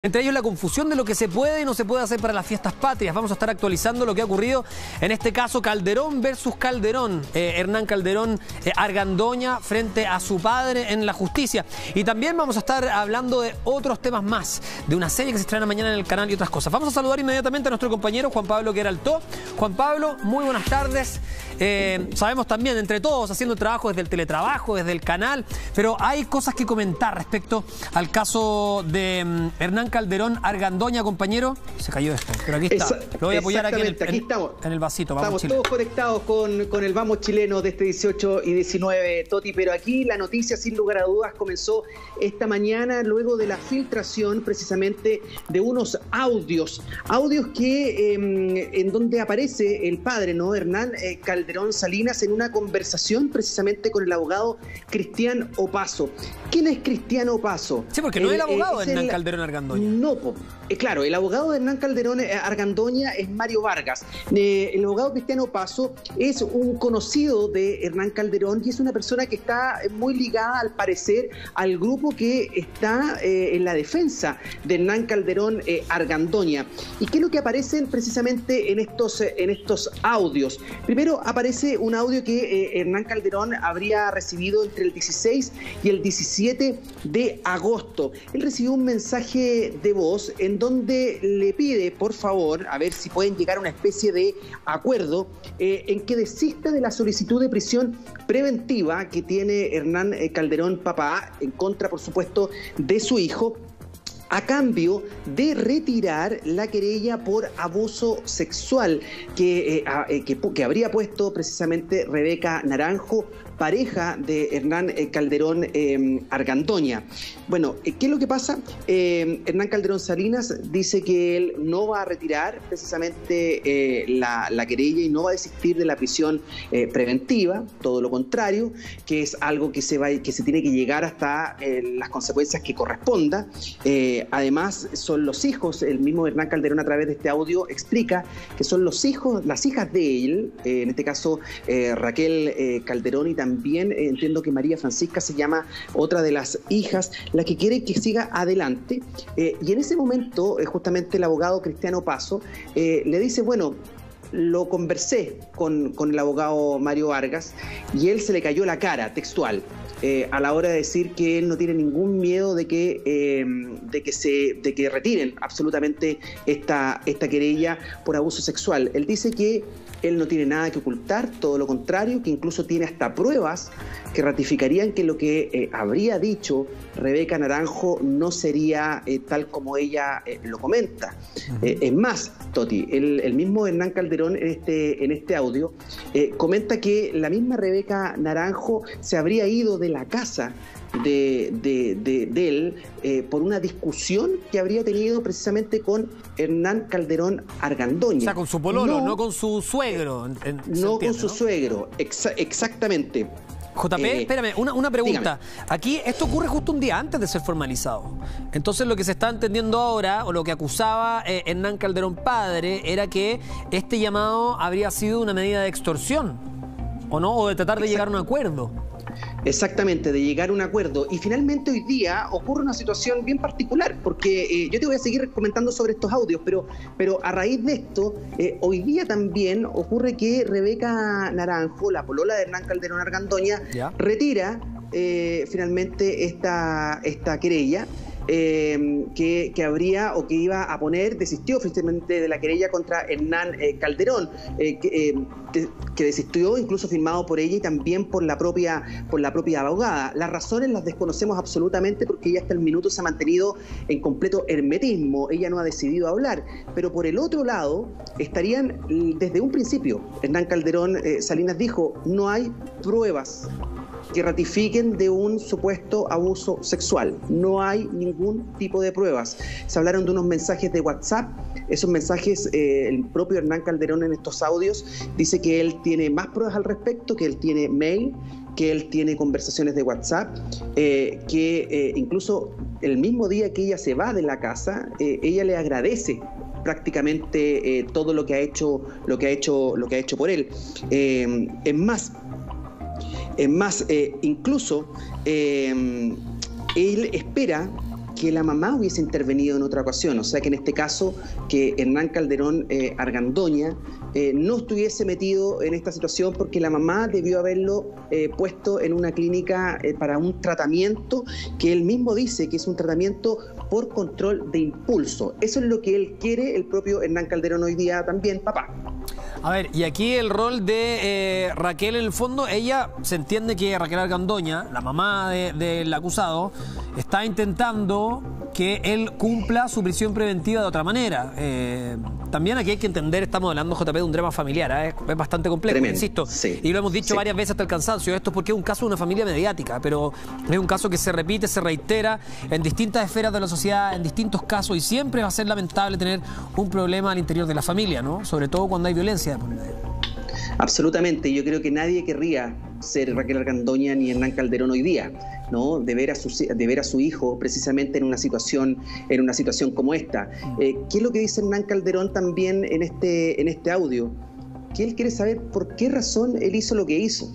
Entre ellos la confusión de lo que se puede y no se puede hacer para las fiestas patrias. Vamos a estar actualizando lo que ha ocurrido en este caso Calderón versus Calderón. Hernán Calderón Argandoña frente a su padre en la justicia. Y también vamos a estar hablando de otros temas más, de una serie que se estrena mañana en el canal y otras cosas. Vamos a saludar inmediatamente a nuestro compañero Juan Pablo Queraltó. Juan Pablo, muy buenas tardes. Sabemos también, entre todos, haciendo trabajo desde el teletrabajo, desde el canal, pero hay cosas que comentar respecto al caso de Hernán Calderón Argandoña, compañero. Se cayó esto, pero aquí está. Lo voy a apoyar aquí en el vasito. Vamos, estamos todos conectados con el Vamos Chileno de este 18 y 19, Toti, pero aquí la noticia, sin lugar a dudas, comenzó esta mañana luego de la filtración precisamente de unos audios que en donde aparece el padre, ¿no? Hernán Calderón Salinas, en una conversación precisamente con el abogado Cristian Opazo. ¿Quién es Cristian Opazo? Sí, porque no es el abogado de Hernán Calderón Argandoña. No, claro, el abogado de Hernán Calderón Argandoña es Mario Vargas. El abogado Cristian Opazo es un conocido de Hernán Calderón y es una persona que está muy ligada, al parecer, al grupo que está en la defensa de Hernán Calderón Argandoña. ¿Y qué es lo que aparecen precisamente en estos audios? Primero aparece un audio que Hernán Calderón habría recibido entre el 16 y el 17 de agosto. Él recibió un mensaje de voz en donde le pide, por favor, a ver si pueden llegar a una especie de acuerdo en que desista de la solicitud de prisión preventiva que tiene Hernán Calderón papá en contra, por supuesto, de su hijo, a cambio de retirar la querella por abuso sexual que habría puesto precisamente Rebeca Naranjo, pareja de Hernán Calderón Argandoña. Bueno, ¿qué es lo que pasa? Hernán Calderón Salinas dice que él no va a retirar precisamente la querella y no va a desistir de la prisión preventiva, todo lo contrario, que es algo que se tiene que llegar hasta las consecuencias que corresponda. Además, son los hijos, el mismo Hernán Calderón a través de este audio explica que son las hijas de él, en este caso Raquel Calderón, y también entiendo que María Francisca se llama otra de las hijas, la que quiere que siga adelante. Y en ese momento, justamente el abogado Cristian Opazo le dice, bueno, lo conversé con el abogado Mario Vargas y él se le cayó la cara, textual, a la hora de decir que él no tiene ningún miedo de que retiren absolutamente esta querella por abuso sexual. Él dice que él no tiene nada que ocultar, todo lo contrario, que incluso tiene hasta pruebas que ratificarían que lo que habría dicho Rebeca Naranjo no sería tal como ella lo comenta. Es más, Toti, el mismo Hernán Calderón en este audio comenta que la misma Rebeca Naranjo se habría ido de la casa de él por una discusión que habría tenido precisamente con Hernán Calderón Argandoña. O sea, con su pololo, no con su suegro. No con su suegro, exactamente. JP, espérame, una pregunta. Dígame. Aquí esto ocurre justo un día antes de ser formalizado. Entonces lo que se está entendiendo ahora, o lo que acusaba Hernán Calderón padre, era que este llamado habría sido una medida de extorsión, ¿o no? O de tratar de llegar a un acuerdo. Exactamente, de llegar a un acuerdo. Y finalmente hoy día ocurre una situación bien particular, porque yo te voy a seguir comentando sobre estos audios, pero a raíz de esto, hoy día también ocurre que Rebeca Naranjo, la polola de Hernán Calderón Argandoña, retira finalmente esta querella. Que habría o que iba a poner, desistió oficialmente de la querella contra Hernán Calderón, que desistió, incluso firmado por ella y también por la propia abogada. Las razones las desconocemos absolutamente porque ella hasta el minuto se ha mantenido en completo hermetismo, ella no ha decidido hablar, pero por el otro lado estarían desde un principio. Hernán Calderón Salinas dijo, no hay pruebas que ratifiquen de un supuesto abuso sexual. No hay ningún tipo de pruebas. Se hablaron de unos mensajes de WhatsApp. Esos mensajes, el propio Hernán Calderón en estos audios dice que él tiene más pruebas al respecto, que él tiene mail, que él tiene conversaciones de WhatsApp, que incluso el mismo día que ella se va de la casa, ella le agradece prácticamente todo lo que ha hecho por él. Es más, incluso él espera que la mamá hubiese intervenido en otra ocasión, o sea que en este caso que Hernán Calderón Argandoña no estuviese metido en esta situación porque la mamá debió haberlo puesto en una clínica para un tratamiento que él mismo dice que es un tratamiento por control de impulso. Eso es lo que él quiere, el propio Hernán Calderón hoy día también, papá. A ver, y aquí el rol de Raquel en el fondo, ella se entiende que Raquel Argandoña, la mamá del acusado, está intentando que él cumpla su prisión preventiva de otra manera. También aquí hay que entender, estamos hablando, JP, de un drama familiar, es bastante complejo, tremendo, insisto, sí, y lo hemos dicho varias veces hasta el cansancio, esto es porque es un caso de una familia mediática, pero es un caso que se repite, se reitera en distintas esferas de la sociedad, en distintos casos, y siempre va a ser lamentable tener un problema al interior de la familia, ¿no? Sobre todo cuando hay violencia de por medio. Absolutamente, yo creo que nadie querría ser Raquel Argandoña ni Hernán Calderón hoy día, ¿no? De ver a su hijo precisamente en una situación como esta. ¿Qué es lo que dice Hernán Calderón también en este audio? Que él quiere saber por qué razón él hizo lo que hizo.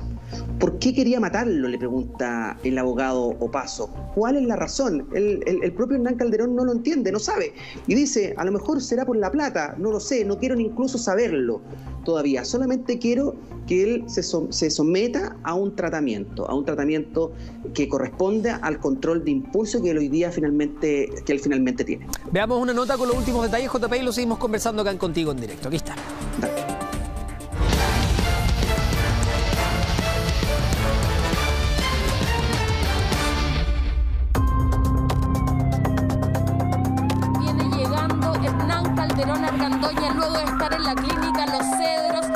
¿Por qué quería matarlo?, le pregunta el abogado Opaso. ¿Cuál es la razón? El propio Hernán Calderón no lo entiende, no sabe. Y dice, a lo mejor será por la plata, no lo sé, no quiero ni incluso saberlo todavía. Solamente quiero que él se someta a un tratamiento que corresponde al control de impulso que él hoy día finalmente tiene. Veamos una nota con los últimos detalles, JP, y lo seguimos conversando acá en Contigo en Directo. Aquí está. Dale. Luego de estar en la clínica Los Cedros.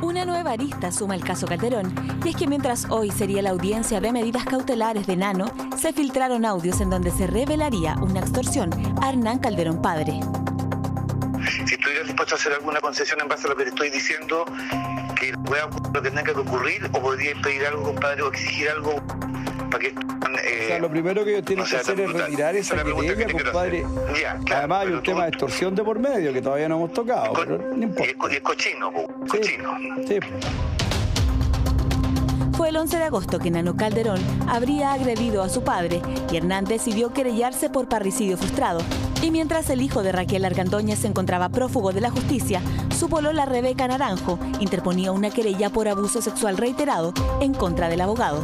Una nueva arista suma el caso Calderón, y es que mientras hoy sería la audiencia de medidas cautelares de Nano, se filtraron audios en donde se revelaría una extorsión a Hernán Calderón padre. Si estuvieras dispuesto a hacer alguna concesión en base a lo que te estoy diciendo, que pueda ocurrir lo que tenga que ocurrir, o podrías pedir algo, compadre, o exigir algo para que... o sea, lo primero que ellos tienen que hacer es retirar esa querella, compadre. Ya, claro, además hay un tema de extorsión de por medio que todavía no hemos tocado, pero no importa. Y es cochino, cochino. Sí. Fue el 11 de agosto que Nano Calderón habría agredido a su padre y Hernán decidió querellarse por parricidio frustrado. Y mientras el hijo de Raquel Argandoña se encontraba prófugo de la justicia, su polola Rebeca Naranjo interponía una querella por abuso sexual reiterado en contra del abogado.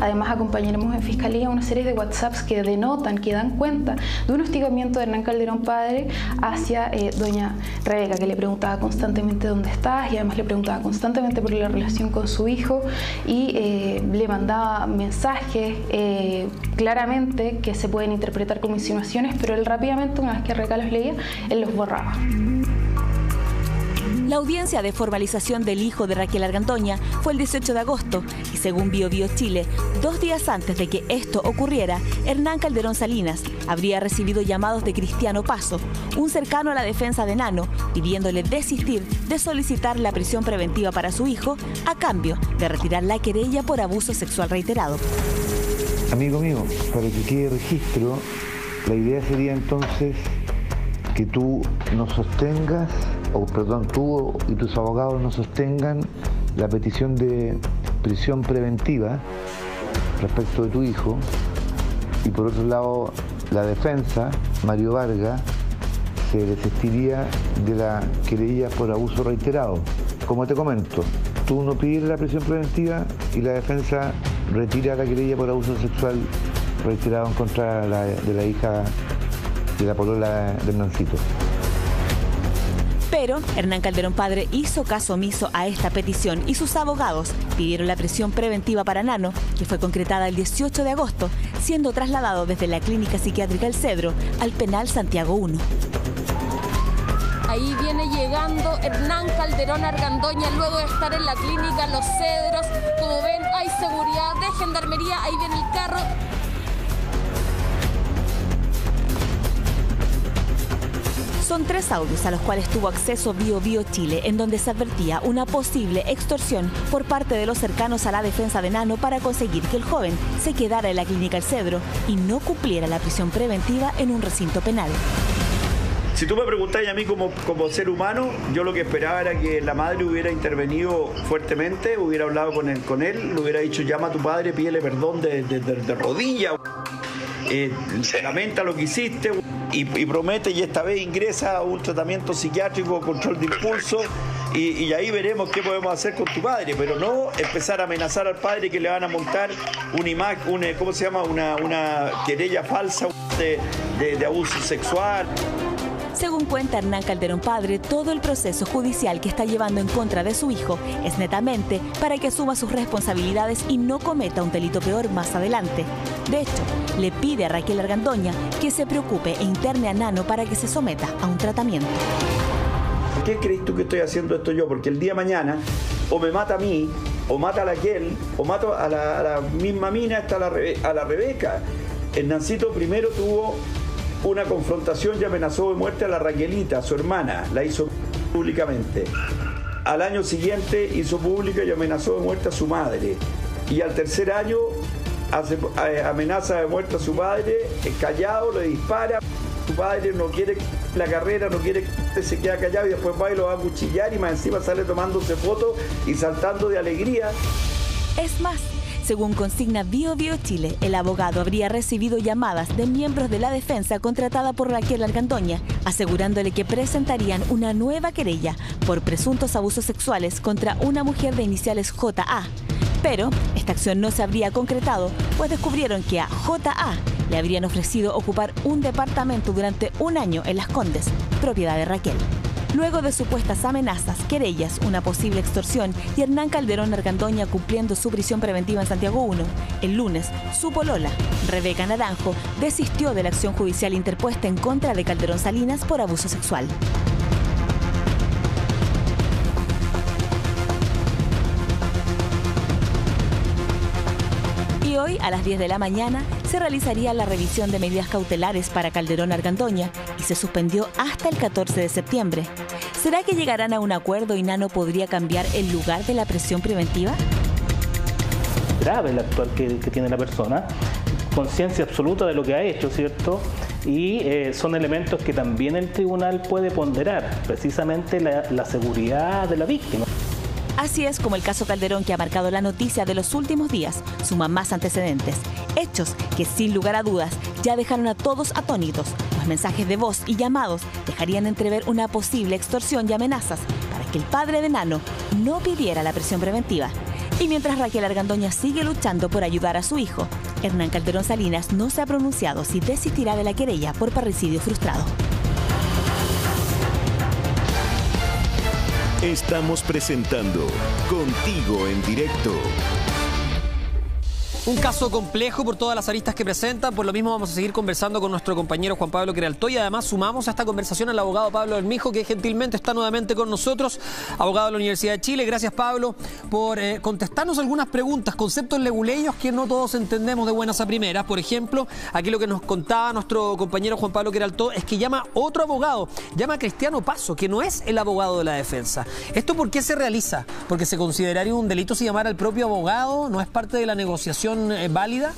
Además, acompañaremos en Fiscalía una serie de WhatsApps que denotan, que dan cuenta de un hostigamiento de Hernán Calderón padre hacia doña Rebeca, que le preguntaba constantemente dónde estás y además le preguntaba constantemente por la relación con su hijo y le mandaba mensajes claramente que se pueden interpretar como insinuaciones, pero él rápidamente, una vez que Rebeca los leía, él los borraba. La audiencia de formalización del hijo de Raquel Argandoña fue el 18 de agosto y según BioBio Chile, 2 días antes de que esto ocurriera, Hernán Calderón Salinas habría recibido llamados de Cristiano Paso, un cercano a la defensa de Nano, pidiéndole desistir de solicitar la prisión preventiva para su hijo a cambio de retirar la querella por abuso sexual reiterado. Amigo mío, para que quede registro, la idea sería entonces que tú nos sostengas, tú y tus abogados nos sostengan la petición de prisión preventiva respecto de tu hijo, y por otro lado la defensa, Mario Vargas, se desistiría de la querella por abuso reiterado. Como te comento, tú no pides la prisión preventiva y la defensa retira la querella por abuso sexual reiterado en contra de la hija de la polola de Hernancito. Pero Hernán Calderón padre hizo caso omiso a esta petición y sus abogados pidieron la prisión preventiva para Nano, que fue concretada el 18 de agosto, siendo trasladado desde la clínica psiquiátrica El Cedro al penal Santiago 1. Ahí viene llegando Hernán Calderón Argandoña luego de estar en la clínica Los Cedros. Como ven, hay seguridad de gendarmería, ahí viene el carro. Son 3 audios a los cuales tuvo acceso BioBio Chile, en donde se advertía una posible extorsión por parte de los cercanos a la defensa de Nano para conseguir que el joven se quedara en la clínica El Cedro y no cumpliera la prisión preventiva en un recinto penal. Si tú me preguntáis a mí como ser humano, yo lo que esperaba era que la madre hubiera intervenido fuertemente, hubiera hablado con él, le hubiera dicho llama a tu padre, pídele perdón de rodillas. lamenta lo que hiciste y promete, y esta vez ingresa a un tratamiento psiquiátrico, control de impulso, y ahí veremos qué podemos hacer con tu padre, pero no empezar a amenazar al padre que le van a montar una imagen, ¿cómo se llama? Una querella falsa de abuso sexual. Según cuenta Hernán Calderón padre, todo el proceso judicial que está llevando en contra de su hijo es netamente para que asuma sus responsabilidades y no cometa un delito peor más adelante. De hecho, le pide a Raquel Argandoña que se preocupe e interne a Nano para que se someta a un tratamiento. ¿Por qué crees tú que estoy haciendo esto yo? Porque el día de mañana o me mata a mí, o mata a Raquel, o mato a la misma mina, hasta a la Rebeca. Hernancito primero tuvo una confrontación y amenazó de muerte a la Raquelita, su hermana, la hizo públicamente. Al año siguiente hizo pública y amenazó de muerte a su madre. Y al tercer año amenaza de muerte a su padre, callado, le dispara. Su padre no quiere la carrera, no quiere que se quede callado y después va y lo va a cuchillar y más encima sale tomándose fotos y saltando de alegría. Es más, según consigna Bio Chile, el abogado habría recibido llamadas de miembros de la defensa contratada por Raquel Argandoña, asegurándole que presentarían una nueva querella por presuntos abusos sexuales contra una mujer de iniciales JA. Pero esta acción no se habría concretado, pues descubrieron que a JA le habrían ofrecido ocupar un departamento durante un año en Las Condes, propiedad de Raquel. Luego de supuestas amenazas, querellas, una posible extorsión y Hernán Calderón Argandoña cumpliendo su prisión preventiva en Santiago 1, el lunes, su polola, Rebeca Naranjo, desistió de la acción judicial interpuesta en contra de Calderón Salinas por abuso sexual. Y hoy, a las 10 de la mañana, se realizaría la revisión de medidas cautelares para Calderón Argandoña y se suspendió hasta el 14 de septiembre. ¿Será que llegarán a un acuerdo y Nano podría cambiar el lugar de la prisión preventiva? Grave el actuar que tiene la persona, conciencia absoluta de lo que ha hecho, ¿cierto? Y son elementos que también el tribunal puede ponderar, precisamente la seguridad de la víctima. Así es como el caso Calderón, que ha marcado la noticia de los últimos días, suma más antecedentes. Hechos que sin lugar a dudas ya dejaron a todos atónitos. Los mensajes de voz y llamados dejarían entrever una posible extorsión y amenazas para que el padre de Nano no pidiera la prisión preventiva. Y mientras Raquel Argandoña sigue luchando por ayudar a su hijo, Hernán Calderón Salinas no se ha pronunciado si desistirá de la querella por parricidio frustrado. Estamos presentando Contigo en Directo. Un caso complejo por todas las aristas que presentan, por lo mismo vamos a seguir conversando con nuestro compañero Juan Pablo Queraltó y además sumamos a esta conversación al abogado Pablo Bermijo, que gentilmente está nuevamente con nosotros, abogado de la Universidad de Chile. Gracias, Pablo, por contestarnos algunas preguntas, conceptos leguleyos que no todos entendemos de buenas a primeras. Por ejemplo, aquí lo que nos contaba nuestro compañero Juan Pablo Queraltó es que llama otro abogado, llama a Cristiano Paso, que no es el abogado de la defensa. ¿Esto por qué se realiza? ¿Porque se consideraría un delito si llamara al propio abogado? ¿No es parte de la negociación válida?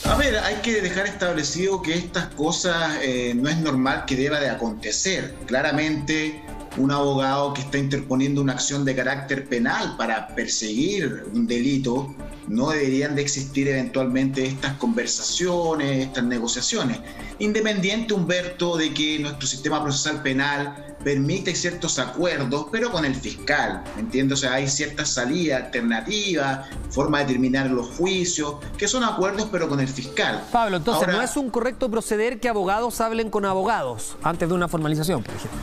A ver, hay que dejar establecido que estas cosas no es normal que deba de acontecer. Claramente, un abogado que está interponiendo una acción de carácter penal para perseguir un delito, no deberían de existir eventualmente estas conversaciones, estas negociaciones. Independiente, Humberto, de que nuestro sistema procesal penal permite ciertos acuerdos, pero con el fiscal, ¿entiendes? O sea, hay ciertas salidas alternativas, forma de terminar los juicios, que son acuerdos, pero con el fiscal. Pablo, entonces, ahora, ¿no es un correcto proceder que abogados hablen con abogados antes de una formalización, por ejemplo?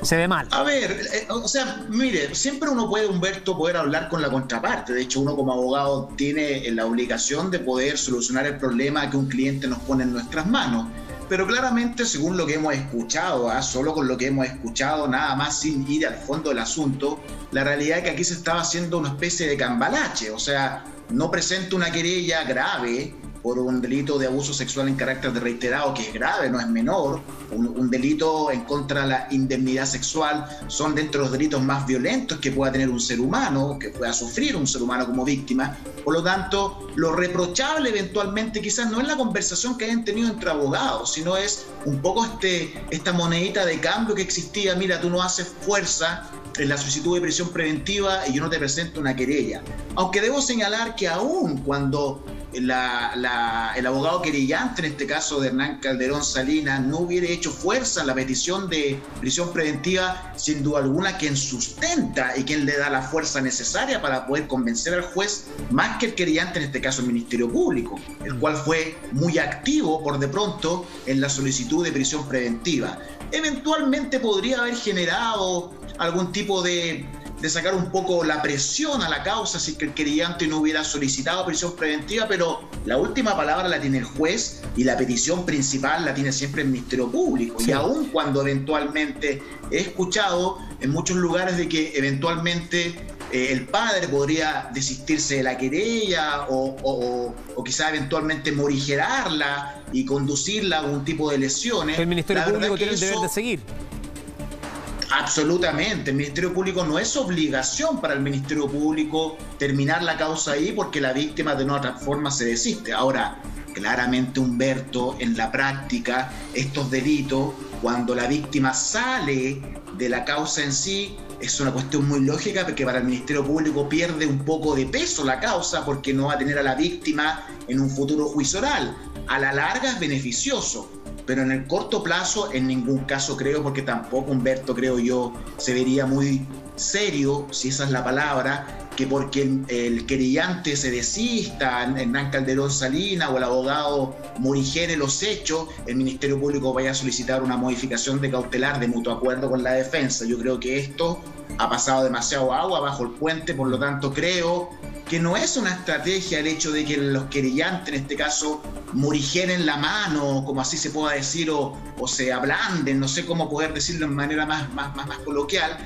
Se ve mal. A ver, o sea, mire, siempre uno puede, Humberto, poder hablar con la contraparte. De hecho, uno como abogado tiene la obligación de poder solucionar el problema que un cliente nos pone en nuestras manos. Pero claramente, según lo que hemos escuchado, solo con lo que hemos escuchado, nada más sin ir al fondo del asunto, la realidad es que aquí se estaba haciendo una especie de cambalache. O sea, no presenta una querella grave por un delito de abuso sexual en carácter de reiterado, que es grave, no es menor. Un delito en contra de la indemnidad sexual son dentro de los delitos más violentos que pueda tener un ser humano, que pueda sufrir un ser humano como víctima. Por lo tanto, lo reprochable eventualmente quizás no es la conversación que hayan tenido entre abogados, sino es un poco esta monedita de cambio que existía. Mira, tú no haces fuerza en la solicitud de prisión preventiva y yo no te presento una querella. Aunque debo señalar que aún cuando el abogado querellante, en este caso de Hernán Calderón Salinas, no hubiera hecho fuerza en la petición de prisión preventiva, sin duda alguna quien sustenta y quien le da la fuerza necesaria para poder convencer al juez, más que el querellante, en este caso el Ministerio Público, el cual fue muy activo por de pronto en la solicitud de prisión preventiva. Eventualmente podría haber generado algún tipo de sacar un poco la presión a la causa si que el querellante no hubiera solicitado prisión preventiva, pero la última palabra la tiene el juez y la petición principal la tiene siempre el Ministerio Público. Sí. Y aun cuando eventualmente he escuchado en muchos lugares de que eventualmente el padre podría desistirse de la querella o quizá eventualmente morigerarla y conducirla a algún tipo de lesiones. El Ministerio Público tiene el deber de seguir. Absolutamente, el Ministerio Público no es obligación para el Ministerio Público terminar la causa ahí porque la víctima de una otra forma se desiste. Ahora, claramente, Humberto, en la práctica, estos delitos, cuando la víctima sale de la causa en sí, es una cuestión muy lógica porque para el Ministerio Público pierde un poco de peso la causa porque no va a tener a la víctima en un futuro juicio oral. A la larga es beneficioso, pero en el corto plazo en ningún caso creo, porque tampoco, Humberto, creo yo, se vería muy serio, si esa es la palabra, que porque el querellante se desista, Hernán Calderón Salinas, o el abogado morigere los hechos, el Ministerio Público vaya a solicitar una modificación de cautelar de mutuo acuerdo con la defensa. Yo creo que esto ha pasado demasiado agua bajo el puente, por lo tanto creo que no es una estrategia el hecho de que los querellantes, en este caso, morigeren la mano, como así se pueda decir, o se ablanden, no sé cómo poder decirlo de manera más coloquial,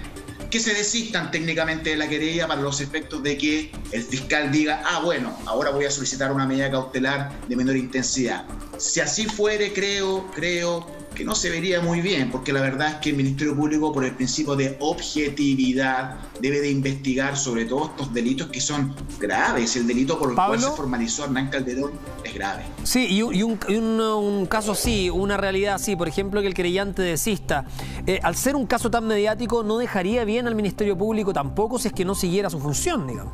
que se desistan técnicamente de la querella para los efectos de que el fiscal diga, bueno, ahora voy a solicitar una medida cautelar de menor intensidad. Si así fuere, creo que no se vería muy bien, porque la verdad es que el Ministerio Público, por el principio de objetividad, debe de investigar sobre todo estos delitos que son graves. El delito por el cual se formalizó Hernán Calderón es grave. Sí, y un caso así, una realidad así, por ejemplo, que el querellante desista, al ser un caso tan mediático, no dejaría bien al Ministerio Público tampoco si es que no siguiera su función, digamos.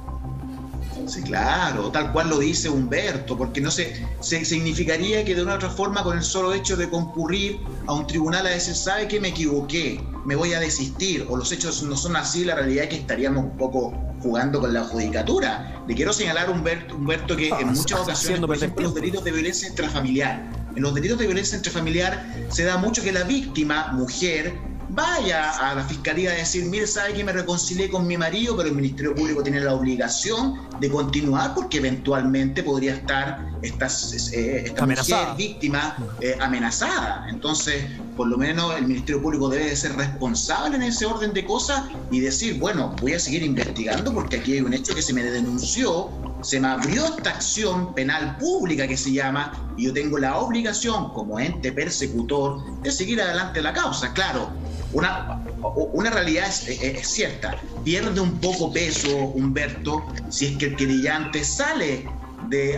Sí, claro, tal cual lo dice Humberto, porque no se significaría que de una u otra forma, con el solo hecho de concurrir a un tribunal a decir, ¿sabe qué? Me equivoqué, me voy a desistir, o los hechos no son así, la realidad es que estaríamos un poco jugando con la judicatura. Le quiero señalar, Humberto, que en muchas ocasiones, por ejemplo, los delitos de violencia intrafamiliar, en los delitos de violencia intrafamiliar se da mucho que la víctima, mujer, vaya a la fiscalía a decir, mire, sabe que me reconcilié con mi marido, pero el Ministerio Público tiene la obligación de continuar porque eventualmente podría estar esta mujer víctima amenazada. Entonces, por lo menos el Ministerio Público debe de ser responsable en ese orden de cosas y decir, bueno, voy a seguir investigando porque aquí hay un hecho que se me denunció, se me abrió esta acción penal pública que se llama, y yo tengo la obligación como ente persecutor de seguir adelante la causa. Claro, una realidad es cierta, pierde un poco peso, Humberto, si es que el querellante sale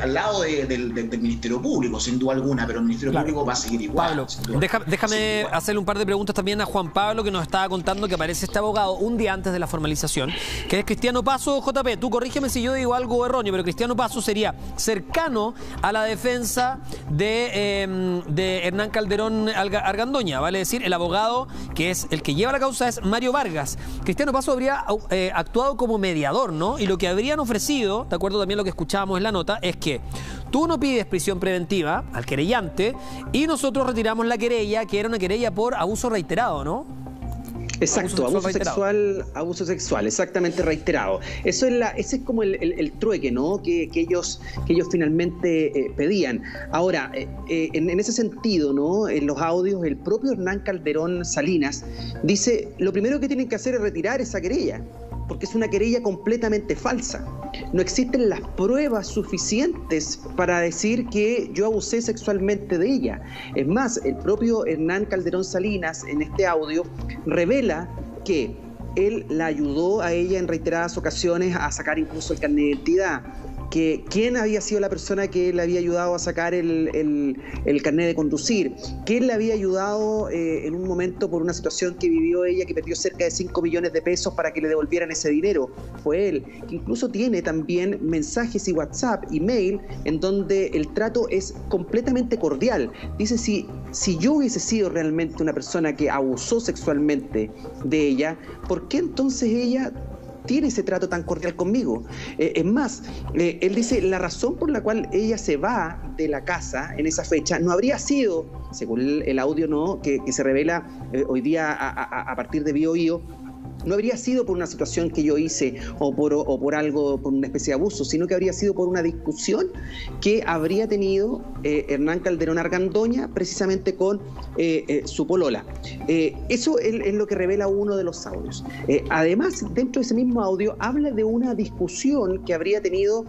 al lado del Ministerio Público, sin duda alguna, pero el Ministerio Público va a seguir igual. Pablo, déjame hacerle un par de preguntas también a Juan Pablo, que nos estaba contando que aparece este abogado un día antes de la formalización, que es Cristiano Paso. JP, tú corrígeme si yo digo algo erróneo, pero Cristiano Paso sería cercano a la defensa de Hernán Calderón Argandoña, vale decir, el abogado que es el que lleva la causa es Mario Vargas. Cristiano Paso habría actuado como mediador, ¿no? Y lo que habrían ofrecido, de acuerdo también a lo que escuchábamos en la nota, es que tú no pides prisión preventiva al querellante y nosotros retiramos la querella, que era una querella por abuso reiterado, ¿no? Exacto, abuso sexual, exactamente reiterado. Ese es como el trueque, ¿no? Que ellos finalmente pedían. Ahora, en ese sentido, ¿no? En los audios, el propio Hernán Calderón Salinas dice, lo primero que tienen que hacer es retirar esa querella, porque es una querella completamente falsa. No existen las pruebas suficientes para decir que yo abusé sexualmente de ella. Es más, el propio Hernán Calderón Salinas en este audio revela que él la ayudó a ella en reiteradas ocasiones a sacar incluso el carnet de identidad. quién había sido la persona que le había ayudado a sacar el carnet de conducir, quién le había ayudado en un momento por una situación que vivió ella, que perdió cerca de 5 millones de pesos para que le devolvieran ese dinero. Fue él, que incluso tiene también mensajes y WhatsApp, email, en donde el trato es completamente cordial. Dice, si yo hubiese sido realmente una persona que abusó sexualmente de ella, ¿por qué entonces ella tiene ese trato tan cordial conmigo? Es más, él dice, la razón por la cual ella se va de la casa en esa fecha no habría sido, según el audio, ¿no?, que se revela hoy día a partir de Bío Bío, no habría sido por una situación que yo hice o por algo, por una especie de abuso, sino que habría sido por una discusión que habría tenido Hernán Calderón Argandoña precisamente con su polola. Eso es lo que revela uno de los audios. Además, dentro de ese mismo audio habla de una discusión que habría tenido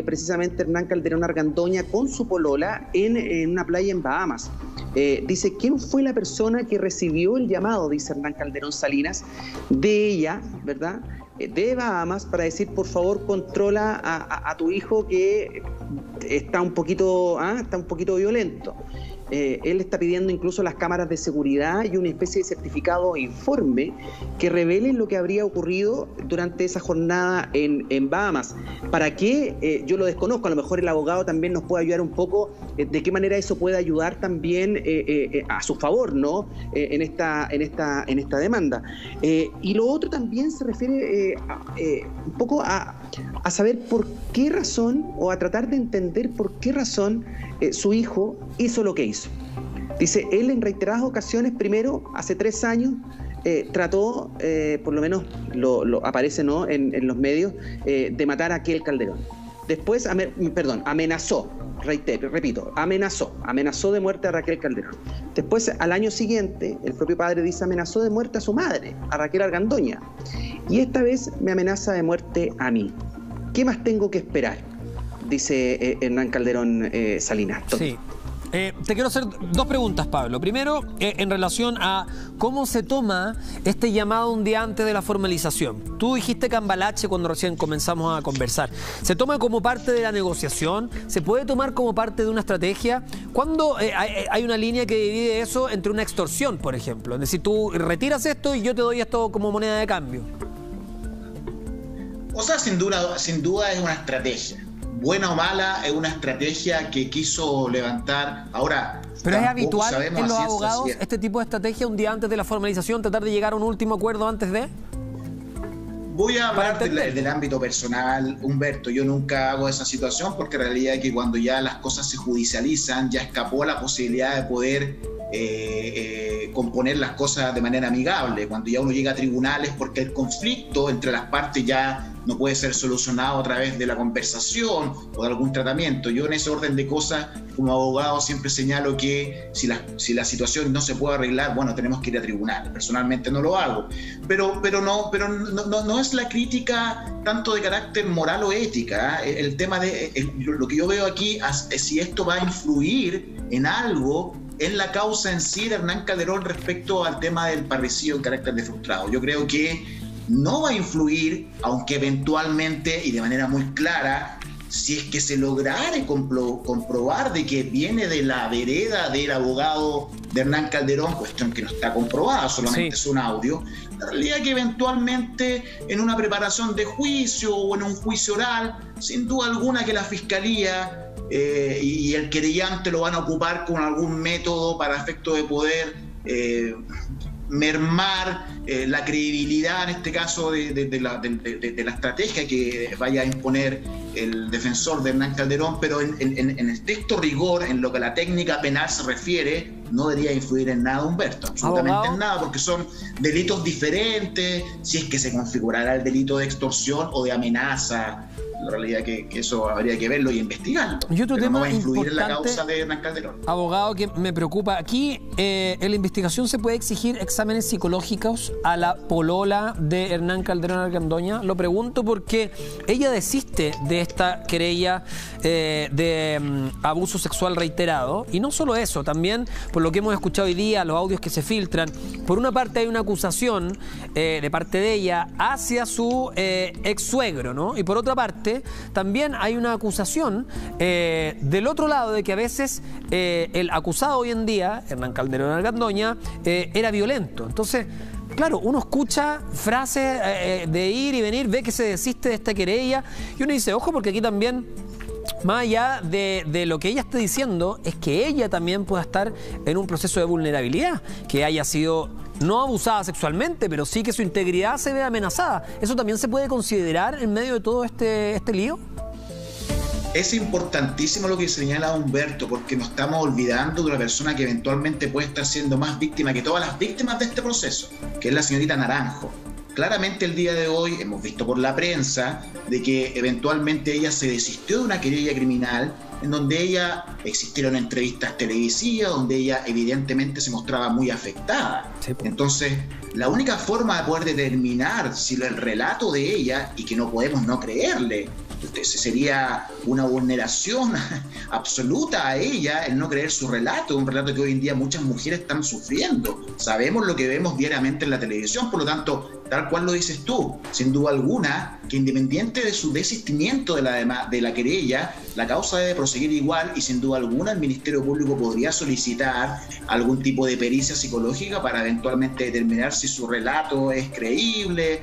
precisamente Hernán Calderón Argandoña con su polola en una playa en Bahamas. Dice, ¿quién fue la persona que recibió el llamado, dice Hernán Calderón Salinas, de ella, ¿verdad?, de Bahamas, para decir, por favor, controla a tu hijo que está un poquito violento? Él está pidiendo incluso las cámaras de seguridad y una especie de certificado o informe que revele lo que habría ocurrido durante esa jornada en Bahamas. ¿Para qué? Yo lo desconozco, a lo mejor el abogado también nos puede ayudar un poco de qué manera eso puede ayudar también a su favor, ¿no?, en esta demanda. Y lo otro también se refiere un poco a saber por qué razón, o a tratar de entender por qué razón su hijo hizo lo que hizo. Dice, él en reiteradas ocasiones, primero, hace 3 años, trató, por lo menos lo aparece, ¿no?, en los medios, de matar a aquel Calderón. Después, amenazó, amenazó de muerte a Raquel Calderón. Después, al año siguiente, el propio padre dice, amenazó de muerte a su madre, a Raquel Argandoña. Y esta vez me amenaza de muerte a mí. ¿Qué más tengo que esperar?, dice Hernán Calderón Salinas. Sí. Te quiero hacer 2 preguntas, Pablo. Primero, en relación a cómo se toma este llamado un día antes de la formalización. Tú dijiste cambalache cuando recién comenzamos a conversar. ¿Se toma como parte de la negociación? ¿Se puede tomar como parte de una estrategia? ¿Cuándo hay una línea que divide eso entre una extorsión, por ejemplo? Es decir, tú retiras esto y yo te doy esto como moneda de cambio. O sea, sin duda es una estrategia. Buena o mala, es una estrategia que quiso levantar. Ahora, ¿pero es habitual en los abogados este tipo de estrategia un día antes de la formalización, tratar de llegar a un último acuerdo antes de? Voy a hablar del ámbito personal, Humberto. Yo nunca hago esa situación porque en realidad es que cuando ya las cosas se judicializan, ya escapó la posibilidad de poder componer las cosas de manera amigable. Cuando ya uno llega a tribunales, porque el conflicto entre las partes ya no puede ser solucionado a través de la conversación o de algún tratamiento. Yo en ese orden de cosas, como abogado, siempre señalo que si la situación no se puede arreglar, bueno, tenemos que ir a tribunales. Personalmente no lo hago. Pero no es la crítica tanto de carácter moral o ética. El tema de lo que yo veo aquí es si esto va a influir en algo en la causa en sí de Hernán Calderón respecto al tema del parricidio en carácter de frustrado. Yo creo que no va a influir, aunque eventualmente y de manera muy clara, si es que se lograra comprobar de que viene de la vereda del abogado de Hernán Calderón, cuestión que no está comprobada, solamente es un audio, la realidad es que eventualmente en una preparación de juicio o en un juicio oral, sin duda alguna que la Fiscalía y el querellante lo van a ocupar con algún método para efecto de poder mermar la credibilidad, en este caso, de la estrategia que vaya a imponer el defensor de Hernán Calderón, pero en estricto rigor, en lo que a la técnica penal se refiere, no debería influir en nada, Humberto, absolutamente en nada, porque son delitos diferentes, si es que se configurará el delito de extorsión o de amenaza. La realidad que eso habría que verlo y investigarlo. Y otro tema no va a influir en la causa de Hernán Calderón. Abogado, que me preocupa. Aquí en la investigación se puede exigir exámenes psicológicos a la polola de Hernán Calderón Argandoña. Lo pregunto porque ella desiste de esta querella de abuso sexual reiterado. Y no solo eso, también por lo que hemos escuchado hoy día, los audios que se filtran, por una parte hay una acusación de parte de ella hacia su ex suegro, ¿no? Y por otra parte parte también hay una acusación del otro lado de que a veces el acusado hoy en día, Hernán Calderón Argandoña, era violento. Entonces, claro, uno escucha frases de ir y venir, ve que se desiste de esta querella y uno dice, ojo, porque aquí también, más allá de lo que ella esté diciendo, es que ella también pueda estar en un proceso de vulnerabilidad, que haya sido no abusada sexualmente, pero sí que su integridad se ve amenazada. ¿Eso también se puede considerar en medio de todo este lío? Es importantísimo lo que señala Humberto, porque nos estamos olvidando de una persona que eventualmente puede estar siendo más víctima que todas las víctimas de este proceso, que es la señorita Naranjo. Claramente el día de hoy hemos visto por la prensa de que eventualmente ella se desistió de una querella criminal en donde ella existieron entrevistas televisivas, donde ella evidentemente se mostraba muy afectada. Sí. Entonces, la única forma de poder determinar si el relato de ella, y que no podemos no creerle, sería una vulneración absoluta a ella el no creer su relato, un relato que hoy en día muchas mujeres están sufriendo. Sabemos lo que vemos diariamente en la televisión, por lo tanto, tal cual lo dices tú, sin duda alguna, que independiente de su desistimiento de la querella, la causa debe proseguir igual y sin duda alguna el Ministerio Público podría solicitar algún tipo de pericia psicológica para eventualmente determinar si su relato es creíble,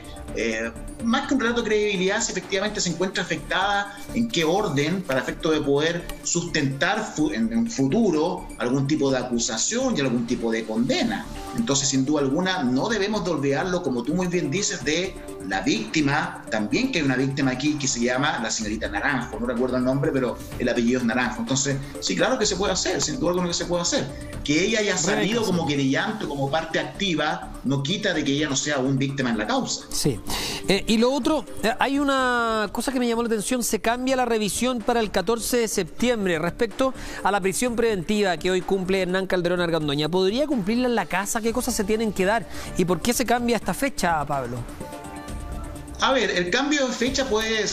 más que un relato de credibilidad, si efectivamente se encuentra afectada, en qué orden, para efecto de poder sustentar en un futuro algún tipo de acusación y algún tipo de condena. Entonces, sin duda alguna, no debemos de olvidarlo, como tú muy bien dices, de la víctima, también que hay una víctima aquí que se llama la señorita Naranjo, no recuerdo el nombre, pero el apellido es Naranjo. Entonces, sí, claro que se puede hacer, sin duda alguna que se puede hacer. Que ella haya salido como querellante, como parte activa, no quita de que ella no sea un víctima en la causa. Sí. Y lo otro, hay una cosa que me llamó la atención, se cambia la revisión para el 14 de septiembre respecto a la prisión preventiva que hoy cumple Hernán Calderón Argandoña. ¿Podría cumplirla en la casa? ¿Qué cosas se tienen que dar? ¿Y por qué se cambia esta fecha, Pablo? A ver, el cambio de fecha puede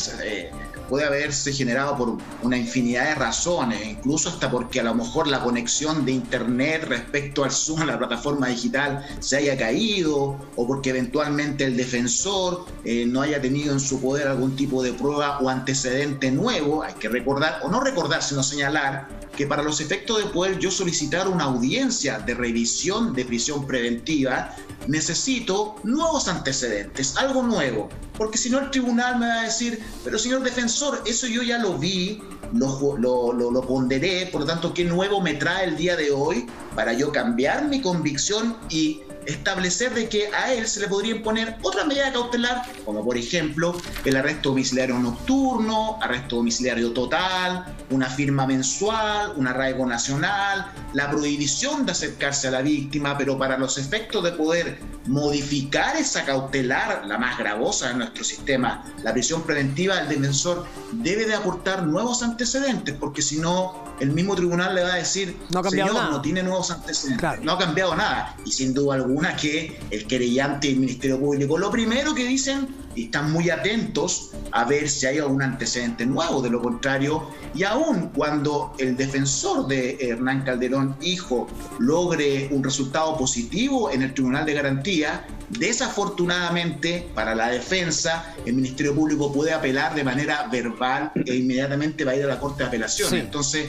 haberse generado por una infinidad de razones, incluso hasta porque a lo mejor la conexión de internet respecto al Zoom, a la plataforma digital, se haya caído, o porque eventualmente el defensor no haya tenido en su poder algún tipo de prueba o antecedente nuevo. Hay que recordar, o no recordar, sino señalar, que para los efectos de poder yo solicitar una audiencia de revisión de prisión preventiva, necesito nuevos antecedentes, algo nuevo, porque si no el tribunal me va a decir, pero señor defensor, eso yo ya lo vi, lo ponderé, por lo tanto, ¿qué nuevo me trae el día de hoy para yo cambiar mi convicción y establecer de que a él se le podría imponer otra medida cautelar, como por ejemplo el arresto domiciliario nocturno, arresto domiciliario total, una firma mensual, un arraigo nacional, la prohibición de acercarse a la víctima, pero para los efectos de poder modificar esa cautelar, la más gravosa de nuestro sistema, la prisión preventiva, el defensor debe de aportar nuevos antecedentes, porque si no, el mismo tribunal le va a decir, no señor, nada. No tiene nuevos antecedentes, claro. No ha cambiado nada, y sin duda alguna que el querellante y el Ministerio Público lo primero que dicen, y están muy atentos a ver si hay algún antecedente nuevo, de lo contrario, y aún cuando el defensor de Hernán Calderón, hijo, logre un resultado positivo en el Tribunal de Garantía, desafortunadamente para la defensa, el Ministerio Público puede apelar de manera verbal e inmediatamente va a ir a la Corte de Apelaciones. Sí. Entonces,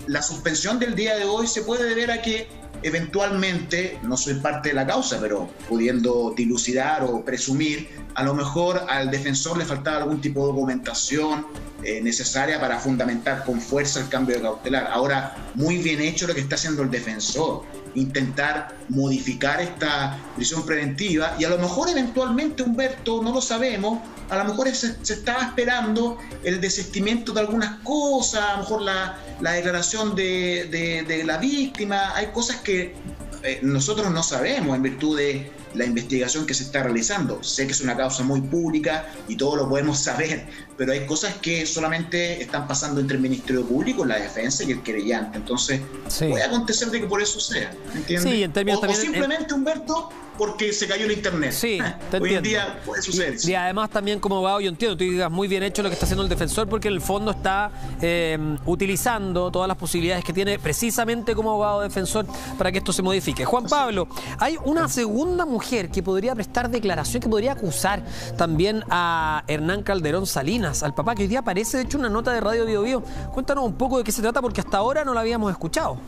la suspensión del día de hoy se puede deber a que eventualmente, no soy parte de la causa, pero pudiendo dilucidar o presumir, a lo mejor al defensor le faltaba algún tipo de documentación necesaria para fundamentar con fuerza el cambio de cautelar. Ahora, muy bien hecho lo que está haciendo el defensor, intentar modificar esta prisión preventiva, y a lo mejor eventualmente, Humberto, no lo sabemos, a lo mejor se estaba esperando el desistimiento de algunas cosas, a lo mejor la declaración de la víctima. Hay cosas que nosotros no sabemos en virtud de la investigación que se está realizando. Sé que es una causa muy pública y todo lo podemos saber, pero hay cosas que solamente están pasando entre el Ministerio Público, la defensa y el querellante. Entonces, sí, puede acontecer de que por eso sea, ¿entiendes? Sí, en términos o simplemente, Humberto, porque se cayó el internet. Sí, te hoy en día puede suceder. Y además también, como abogado, yo entiendo, tú digas muy bien hecho lo que está haciendo el defensor, porque en el fondo está utilizando todas las posibilidades que tiene precisamente como abogado defensor para que esto se modifique. Juan Pablo, hay una segunda mujer mujer que podría prestar declaración, que podría acusar también a Hernán Calderón Salinas, al papá, que hoy día aparece, de hecho, una nota de Radio Bio Bio. Cuéntanos un poco de qué se trata, porque hasta ahora no la habíamos escuchado.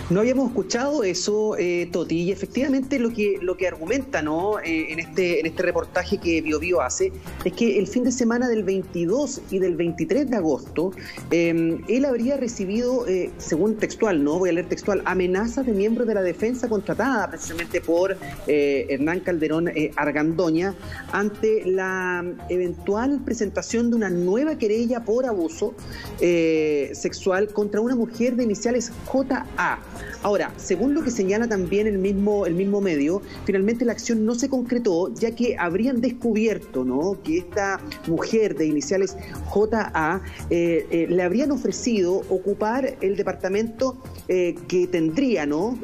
No habíamos escuchado eso, Toti, y efectivamente lo que argumenta, ¿no? en este reportaje que Bio Bio hace es que el fin de semana del 22 y del 23 de agosto él habría recibido, según textual, ¿no? Voy a leer textual, amenazas de miembros de la defensa contratada precisamente por Hernán Calderón Argandoña ante la eventual presentación de una nueva querella por abuso sexual contra una mujer de iniciales JA. Ahora, según lo que señala también el mismo medio, finalmente la acción no se concretó, ya que habrían descubierto, ¿no?, que esta mujer de iniciales JA le habrían ofrecido ocupar el departamento que tendría, ¿no?,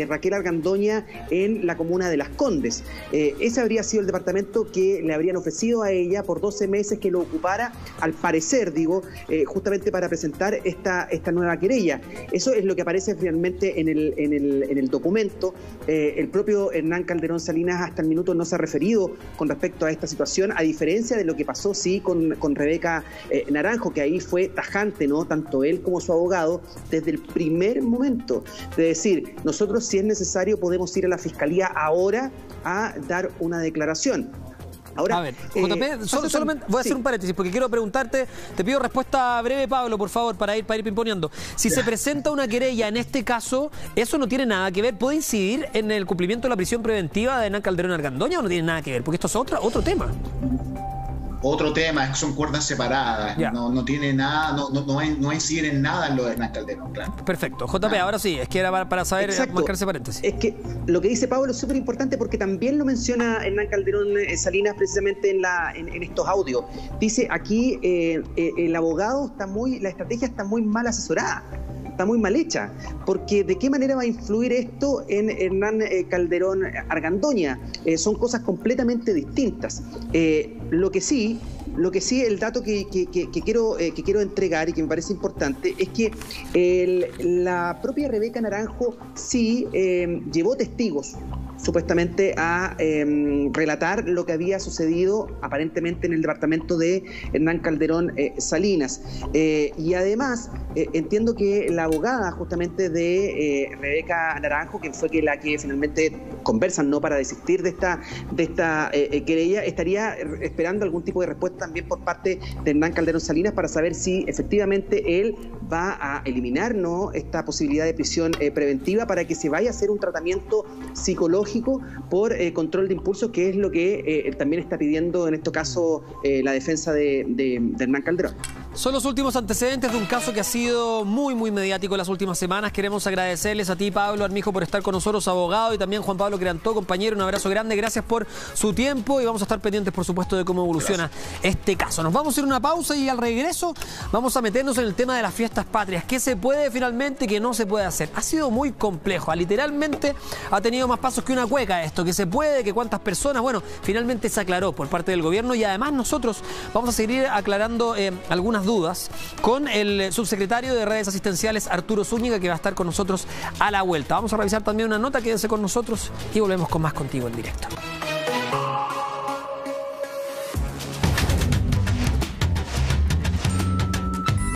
Raquel Argandoña en la comuna de Las Condes. Ese habría sido el departamento que le habrían ofrecido a ella por 12 meses que lo ocupara, al parecer, justamente para presentar esta nueva querella. Eso es lo que aparece finalmente en el documento. El propio Hernán Calderón Salinas hasta el minuto no se ha referido con respecto a esta situación, a diferencia de lo que pasó sí con Rebeca Naranjo, que ahí fue tajante, ¿no?, tanto él como su abogado, desde el primer momento, de decir, nosotros si es necesario podemos ir a la fiscalía ahora a dar una declaración. Ahora, a ver, JP, solamente voy a hacer un paréntesis porque quiero preguntarte, te pido respuesta breve, Pablo, por favor, para ir pimponeando. Si se presenta una querella en este caso, ¿eso no tiene nada que ver? ¿Puede incidir en el cumplimiento de la prisión preventiva de Hernán Calderón Argandoña o no tiene nada que ver? Porque esto es otro tema. Otro tema, es que son cuerdas separadas, no tiene nada, no inciden en nada en lo de Hernán Calderón, claro. Perfecto. JP, ahora sí, es que era para saber, marcarse paréntesis. Es que lo que dice Pablo es súper importante porque también lo menciona Hernán Calderón Salinas precisamente en estos audios. Dice aquí, el abogado la estrategia está muy mal asesorada. Está muy mal hecha, porque ¿de qué manera va a influir esto en Hernán Calderón Argandoña? Son cosas completamente distintas. Lo que sí, el dato que quiero entregar y que me parece importante es que la propia Rebeca Naranjo sí llevó testigos supuestamente a relatar lo que había sucedido aparentemente en el departamento de Hernán Calderón Salinas. Y además entiendo que la abogada justamente de Rebeca Naranjo, que fue la que finalmente conversan, ¿no?, para desistir de esta querella, estaría esperando algún tipo de respuesta también por parte de Hernán Calderón Salinas para saber si efectivamente él va a eliminar, ¿no?, esta posibilidad de prisión preventiva para que se vaya a hacer un tratamiento psicológico por control de impulsos, que es lo que también está pidiendo en este caso la defensa de Hernán Calderón. Son los últimos antecedentes de un caso que ha sido muy mediático en las últimas semanas. Queremos agradecerles a ti, Pablo Armijo, por estar con nosotros, abogado, y también Juan Pablo Creantó, compañero. Un abrazo grande, gracias por su tiempo y vamos a estar pendientes, por supuesto, de cómo evoluciona este caso. Nos vamos a ir a una pausa y al regreso vamos a meternos en el tema de las fiestas patrias. ¿Qué se puede finalmente, qué no se puede hacer? Ha sido muy complejo, literalmente ha tenido más pasos que una cueca esto, que se puede, que cuántas personas. Bueno, finalmente se aclaró por parte del gobierno y además nosotros vamos a seguir aclarando algunas dudas con el subsecretario de redes asistenciales, Arturo Zúñiga, que va a estar con nosotros a la vuelta. Vamos a revisar también una nota, quédense con nosotros y volvemos con más Contigo en Directo.